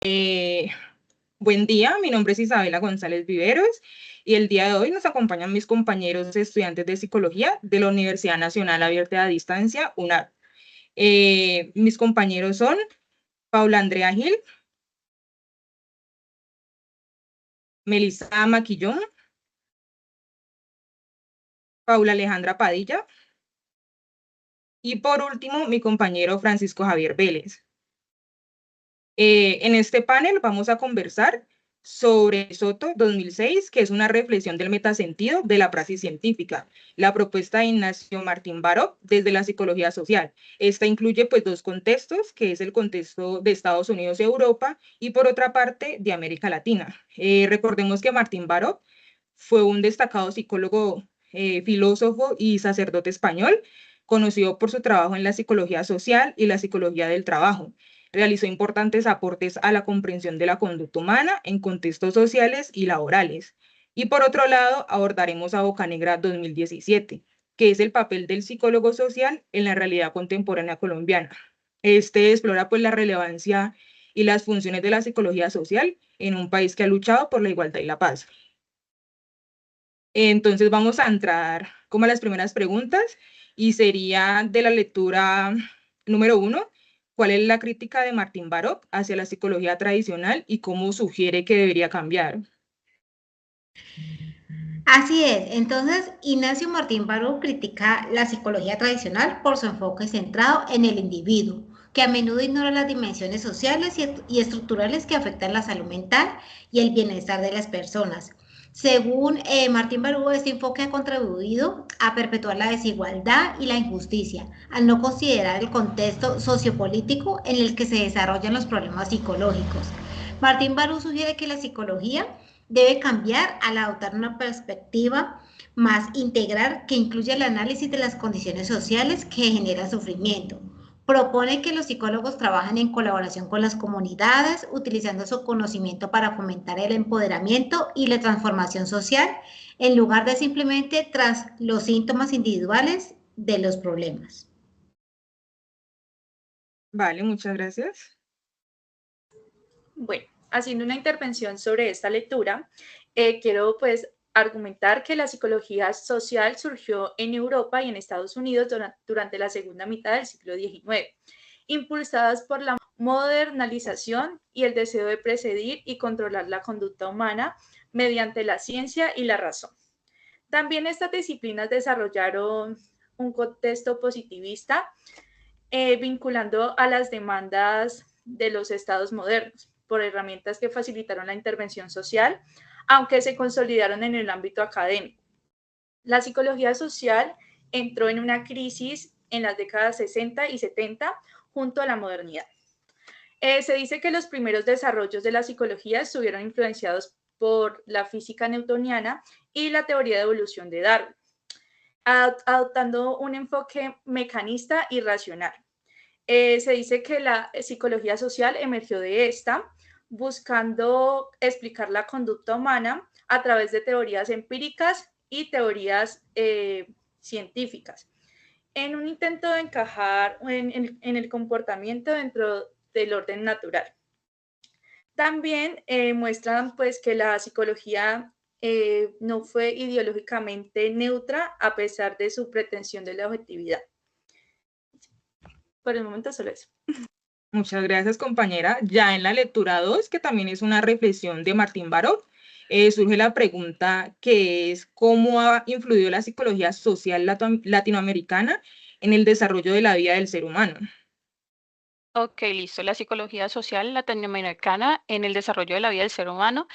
Buen día, mi nombre es Isabela González Viveros y el día de hoy nos acompañan mis compañeros estudiantes de psicología de la Universidad Nacional Abierta a Distancia, UNAD. Mis compañeros son Paula Andrea Gil, Melissa Maquillón, Paula Alejandra Padilla y por último mi compañero Francisco Javier Vélez. En este panel vamos a conversar sobre Soto 2006, que es una reflexión del metasentido de la praxis científica, la propuesta de Ignacio Martín Baró desde la psicología social. Esta incluye pues dos contextos, que es el contexto de Estados Unidos y Europa y por otra parte de América Latina. Recordemos que Martín Baró fue un destacado psicólogo, filósofo y sacerdote español, conocido por su trabajo en la psicología social y la psicología del trabajo. Realizó importantes aportes a la comprensión de la conducta humana en contextos sociales y laborales. Y por otro lado, abordaremos a Bocanegra 2017, que es el papel del psicólogo social en la realidad contemporánea colombiana. Este explora pues la relevancia y las funciones de la psicología social en un país que ha luchado por la igualdad y la paz. Entonces vamos a entrar como a las primeras preguntas y sería de la lectura número 1. ¿Cuál es la crítica de Martín Baró hacia la psicología tradicional y cómo sugiere que debería cambiar? Así es, entonces Ignacio Martín Baró critica la psicología tradicional por su enfoque centrado en el individuo, que a menudo ignora las dimensiones sociales y estructurales que afectan la salud mental y el bienestar de las personas. Según Martín Baró, este enfoque ha contribuido a perpetuar la desigualdad y la injusticia, al no considerar el contexto sociopolítico en el que se desarrollan los problemas psicológicos. Martín Baró sugiere que la psicología debe cambiar al adoptar una perspectiva más integral que incluya el análisis de las condiciones sociales que generan sufrimiento. Propone que los psicólogos trabajen en colaboración con las comunidades, utilizando su conocimiento para fomentar el empoderamiento y la transformación social, en lugar de simplemente tras los síntomas individuales de los problemas. Vale, muchas gracias. Bueno, haciendo una intervención sobre esta lectura, quiero pues argumentar que la psicología social surgió en Europa y en Estados Unidos durante la segunda mitad del siglo XIX, impulsadas por la modernización y el deseo de precedir y controlar la conducta humana mediante la ciencia y la razón. También estas disciplinas desarrollaron un contexto positivista, vinculando a las demandas de los estados modernos por herramientas que facilitaron la intervención social, aunque se consolidaron en el ámbito académico. La psicología social entró en una crisis en las décadas 60 y 70 junto a la modernidad. Se dice que los primeros desarrollos de la psicología estuvieron influenciados por la física newtoniana y la teoría de evolución de Darwin, adoptando un enfoque mecanista y racional. Se dice que la psicología social emergió de esta, buscando explicar la conducta humana a través de teorías empíricas y teorías científicas, en un intento de encajar en el comportamiento dentro del orden natural. También muestran pues que la psicología no fue ideológicamente neutra a pesar de su pretensión de la objetividad. Por el momento solo eso. Muchas gracias, compañera. Ya en la lectura 2, que también es una reflexión de Martín Baró, surge la pregunta que es ¿cómo ha influido la psicología social latinoamericana en el desarrollo de la vida del ser humano? Ok, listo. La psicología social latinoamericana en el desarrollo de la vida del ser humano,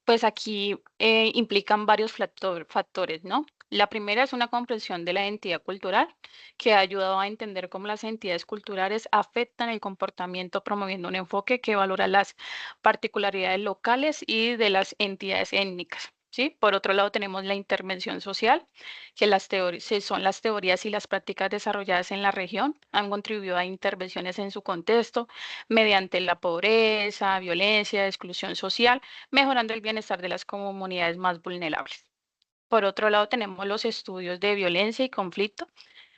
pues aquí implican varios factores, ¿no? La primera es una comprensión de la identidad cultural que ha ayudado a entender cómo las entidades culturales afectan el comportamiento, promoviendo un enfoque que valora las particularidades locales y de las entidades étnicas. ¿Sí? Por otro lado, tenemos la intervención social, que son las teorías y las prácticas desarrolladas en la región, han contribuido a intervenciones en su contexto mediante la pobreza, violencia, exclusión social, mejorando el bienestar de las comunidades más vulnerables. Por otro lado, tenemos los estudios de violencia y conflicto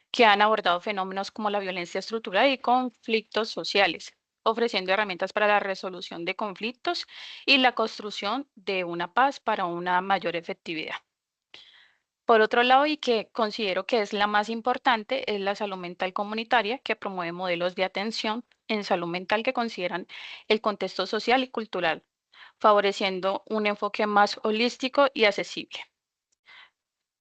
que han abordado fenómenos como la violencia estructural y conflictos sociales. ofreciendo herramientas para la resolución de conflictos y la construcción de una paz para una mayor efectividad. Por otro lado, y que considero que es la más importante, es la salud mental comunitaria, que promueve modelos de atención en salud mental que consideran el contexto social y cultural, favoreciendo un enfoque más holístico y accesible.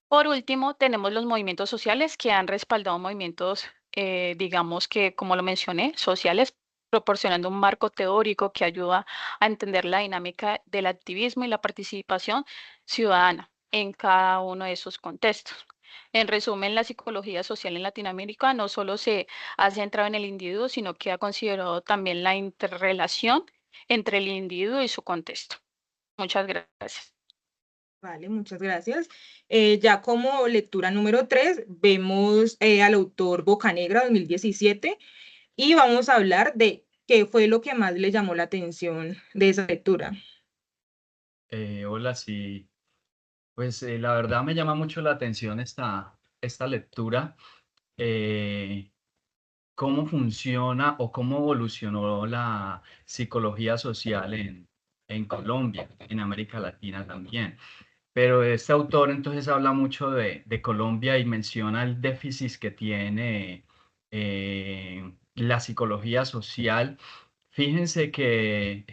Por último, tenemos los movimientos sociales que han respaldado movimientos, digamos que, como lo mencioné, sociales, proporcionando un marco teórico que ayuda a entender la dinámica del activismo y la participación ciudadana en cada uno de esos contextos. En resumen, la psicología social en Latinoamérica no solo se ha centrado en el individuo, sino que ha considerado también la interrelación entre el individuo y su contexto. Muchas gracias. Vale, muchas gracias. Ya como lectura número 3, vemos al autor Bocanegra 2017 y vamos a hablar de qué fue lo que más le llamó la atención de esa lectura. Hola, sí, pues la verdad me llama mucho la atención esta lectura, cómo funciona o cómo evolucionó la psicología social en Colombia, en América Latina también. Pero este autor entonces habla mucho de Colombia y menciona el déficit que tiene la psicología social. Fíjense que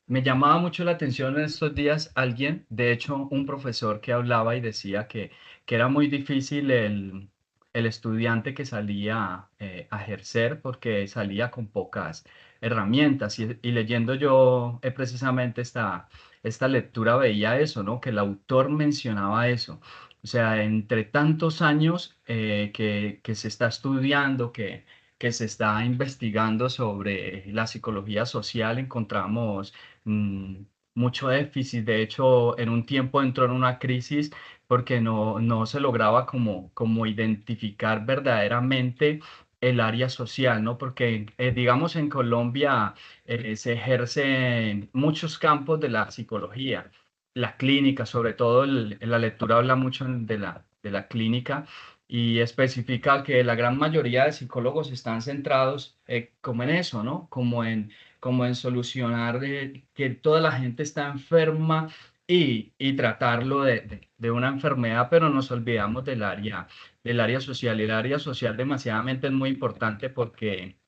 me llamaba mucho la atención en estos días alguien, de hecho un profesor que hablaba y decía que era muy difícil el estudiante que salía a ejercer porque salía con pocas herramientas y leyendo yo precisamente esta lectura veía eso, ¿no? Que el autor mencionaba eso. O sea, entre tantos años que se está estudiando, que se está investigando sobre la psicología social, encontramos mm, mucho déficit. De hecho, en un tiempo entró en una crisis porque no se lograba como identificar verdaderamente el área social, ¿no? Porque, digamos, en Colombia se ejerce en muchos campos de la psicología, la clínica, sobre todo la lectura habla mucho de la clínica y especifica que la gran mayoría de psicólogos están centrados como en eso, ¿no? Como en solucionar que toda la gente está enferma y tratarlo de una enfermedad, pero nos olvidamos del área social. Y el área social demasiadamente es muy importante porque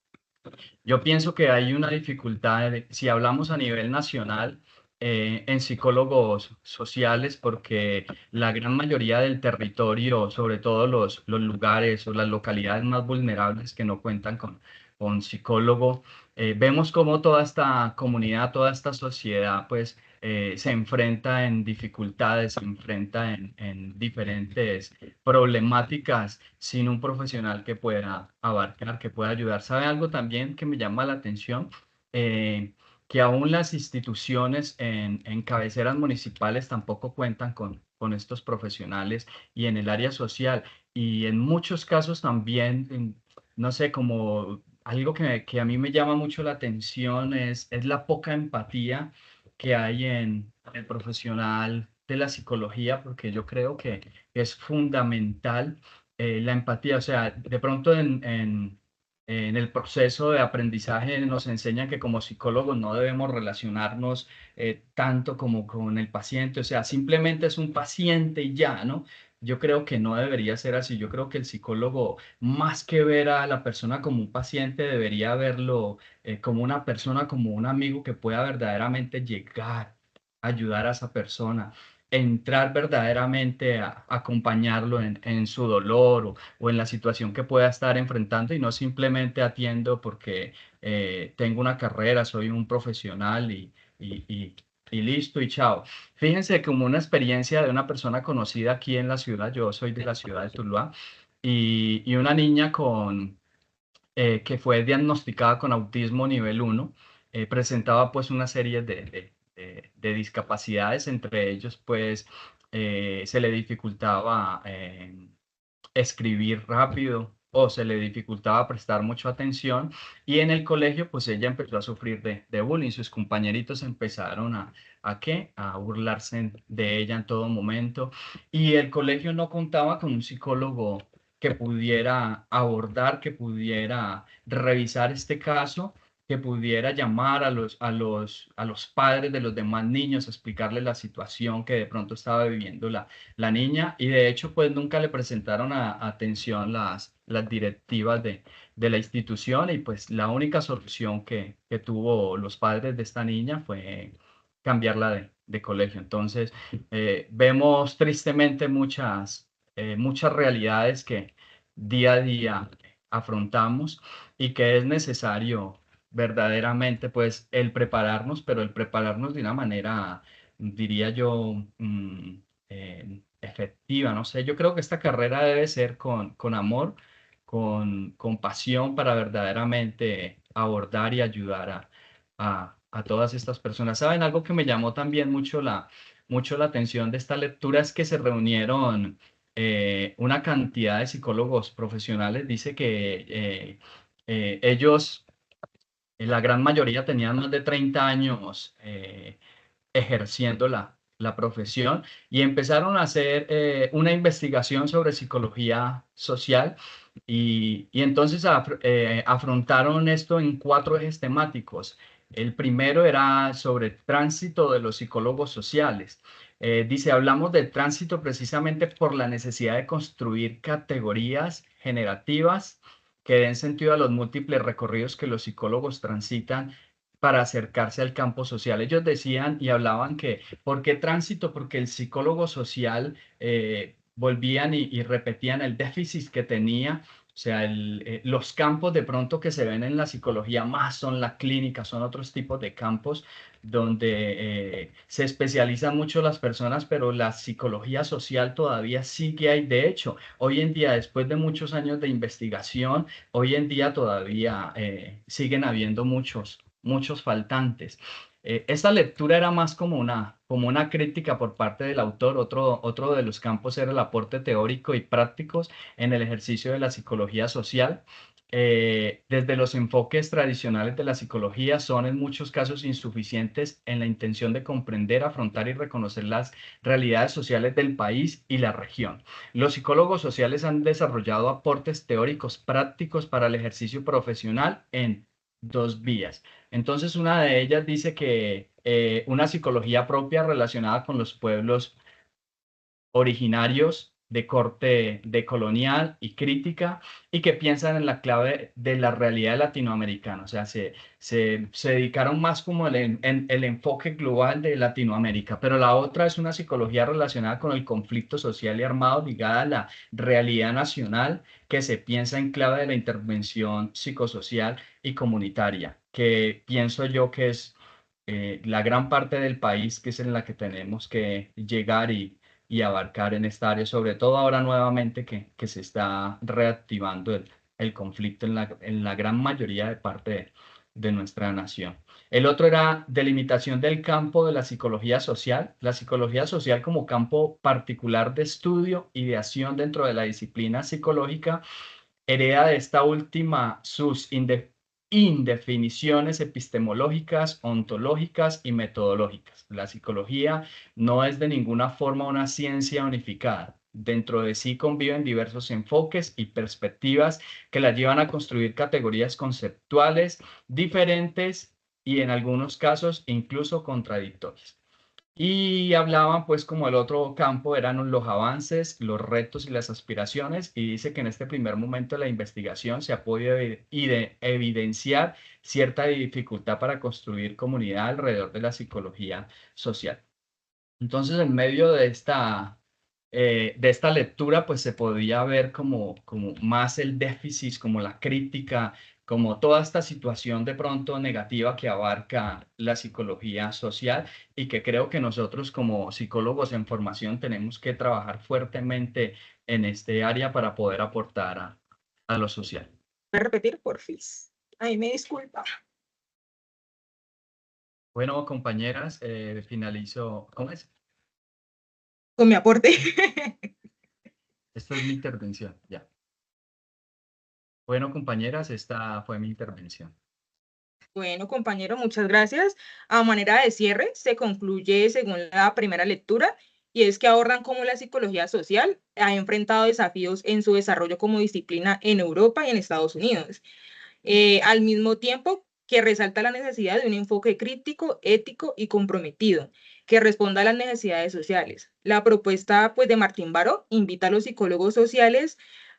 yo pienso que hay una dificultad, si hablamos a nivel nacional, en psicólogos sociales, porque la gran mayoría del territorio, sobre todo los lugares o las localidades más vulnerables que no cuentan con psicólogo, vemos cómo toda esta comunidad, toda esta sociedad, pues se enfrenta en dificultades, se enfrenta en diferentes problemáticas sin un profesional que pueda abarcar, que pueda ayudar. ¿Sabe algo también que me llama la atención? Eh, que aún las instituciones en cabeceras municipales tampoco cuentan con estos profesionales y en el área social. Y en muchos casos también, no sé, como algo que a mí me llama mucho la atención es la poca empatía que hay en el profesional de la psicología, porque yo creo que es fundamental la empatía. O sea, de pronto en el proceso de aprendizaje nos enseñan que como psicólogos no debemos relacionarnos tanto como con el paciente. O sea, simplemente es un paciente y ya, ¿no? Yo creo que no debería ser así. Yo creo que el psicólogo, más que ver a la persona como un paciente, debería verlo como una persona, como un amigo que pueda verdaderamente llegar a ayudar a esa persona, entrar verdaderamente a acompañarlo en su dolor o en la situación que pueda estar enfrentando y no simplemente atiendo porque tengo una carrera, soy un profesional y, y- y listo y chao. Fíjense como una experiencia de una persona conocida aquí en la ciudad, yo soy de la ciudad de Tuluá, y una niña que fue diagnosticada con autismo nivel 1, presentaba pues una serie de discapacidades, entre ellos pues se le dificultaba escribir rápido o se le dificultaba prestar mucha atención y en el colegio pues ella empezó a sufrir de bullying, sus compañeritos empezaron ¿a qué? A burlarse de ella en todo momento y el colegio no contaba con un psicólogo que pudiera abordar, que pudiera revisar este caso que pudiera llamar a los padres de los demás niños, explicarles la situación que de pronto estaba viviendo la niña, y de hecho pues nunca le presentaron atención las directivas de la institución, y pues la única solución que tuvo los padres de esta niña fue cambiarla de colegio. Entonces vemos tristemente muchas realidades que día a día afrontamos, y que es necesario verdaderamente pues el prepararnos, pero el prepararnos de una manera, diría yo, efectiva. No sé, yo creo que esta carrera debe ser con amor, con pasión, para verdaderamente abordar y ayudar a todas estas personas. ¿Saben? Algo que me llamó también mucho la atención de esta lectura es que se reunieron una cantidad de psicólogos profesionales. Dice que ellos, la gran mayoría, tenían más de 30 años ejerciendo la profesión, y empezaron a hacer una investigación sobre psicología social, y entonces afrontaron esto en 4 ejes temáticos. El primero era sobre el tránsito de los psicólogos sociales. Dice, hablamos de tránsito precisamente por la necesidad de construir categorías generativas que den sentido a los múltiples recorridos que los psicólogos transitan para acercarse al campo social. Ellos decían y hablaban que, ¿por qué tránsito? Porque el psicólogo social volvían y repetían el déficit que tenía. O sea, los campos de pronto que se ven en la psicología más son la clínica, son otros tipos de campos donde se especializan mucho las personas, pero la psicología social todavía sigue ahí. De hecho, hoy en día, después de muchos años de investigación, hoy en día todavía siguen habiendo muchos faltantes. Esta lectura era más como una crítica por parte del autor. Otro de los campos era el aporte teórico y prácticos en el ejercicio de la psicología social. Desde los enfoques tradicionales de la psicología son en muchos casos insuficientes en la intención de comprender, afrontar y reconocer las realidades sociales del país y la región. Los psicólogos sociales han desarrollado aportes teóricos prácticos para el ejercicio profesional en 2 vías. Entonces, una de ellas dice que una psicología propia relacionada con los pueblos originarios de corte decolonial y crítica, y que piensan en la clave de la realidad latinoamericana. O sea, se dedicaron más como el enfoque global de Latinoamérica. Pero la otra es una psicología relacionada con el conflicto social y armado, ligada a la realidad nacional, que se piensa en clave de la intervención psicosocial y comunitaria, que pienso yo que es la gran parte del país que es en la que tenemos que llegar y abarcar en esta área, sobre todo ahora nuevamente que se está reactivando el conflicto en la gran mayoría de parte de nuestra nación. El otro era delimitación del campo de la psicología social como campo particular de estudio y de acción dentro de la disciplina psicológica. Hereda de esta última sus indefiniciones epistemológicas, ontológicas y metodológicas. La psicología no es de ninguna forma una ciencia unificada. Dentro de sí conviven diversos enfoques y perspectivas que la llevan a construir categorías conceptuales diferentes y, en algunos casos, incluso contradictorias. Y hablaban pues como el otro campo eran los avances, los retos y las aspiraciones, y dice que en este primer momento de la investigación se ha podido evidenciar cierta dificultad para construir comunidad alrededor de la psicología social. Entonces, en medio de esta lectura, pues se podía ver como más el déficit, como la crítica, como toda esta situación de pronto negativa que abarca la psicología social, y que creo que nosotros como psicólogos en formación tenemos que trabajar fuertemente en este área para poder aportar a lo social. ¿Puedes repetir, porfis? Ay, me disculpa. Bueno, compañeras, finalizo. ¿Cómo es? Con mi aporte. Esta es mi intervención, ya. Bueno, compañeras, esta fue mi intervención. Bueno, compañero, muchas gracias. A manera de cierre, se concluye según la primera lectura, y es que abordan cómo la psicología social ha enfrentado desafíos en su desarrollo como disciplina en Europa y en Estados Unidos. Al mismo tiempo que resalta la necesidad de un enfoque crítico, ético y comprometido, que responda a las necesidades sociales. La propuesta pues, de Martín Baró invita a los psicólogos sociales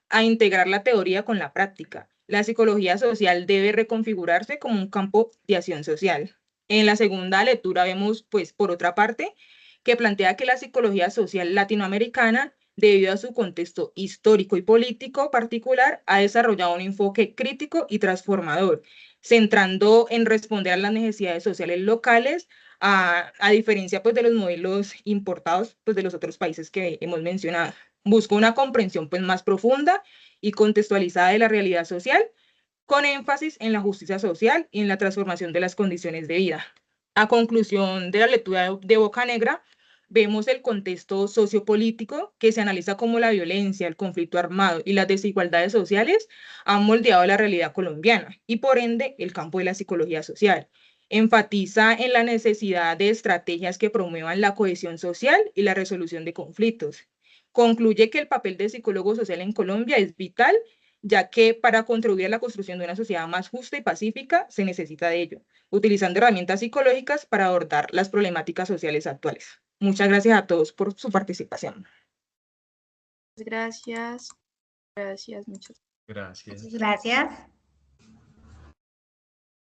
a integrar la teoría con la práctica. La psicología social debe reconfigurarse como un campo de acción social. En la segunda lectura vemos, pues, por otra parte, que plantea que la psicología social latinoamericana, debido a su contexto histórico y político particular, ha desarrollado un enfoque crítico y transformador, centrando en responder a las necesidades sociales locales, a diferencia pues, de los modelos importados pues, de los otros países que hemos mencionado. Busca una comprensión pues, más profunda y contextualizada de la realidad social, con énfasis en la justicia social y en la transformación de las condiciones de vida. A conclusión de la lectura de Bocanegra, vemos el contexto sociopolítico que se analiza como la violencia, el conflicto armado y las desigualdades sociales han moldeado la realidad colombiana y por ende el campo de la psicología social. Enfatiza en la necesidad de estrategias que promuevan la cohesión social y la resolución de conflictos. Concluye que el papel del psicólogo social en Colombia es vital, ya que para contribuir a la construcción de una sociedad más justa y pacífica se necesita de ello, utilizando herramientas psicológicas para abordar las problemáticas sociales actuales. Muchas gracias a todos por su participación. Gracias. Gracias, muchas Gracias. Gracias.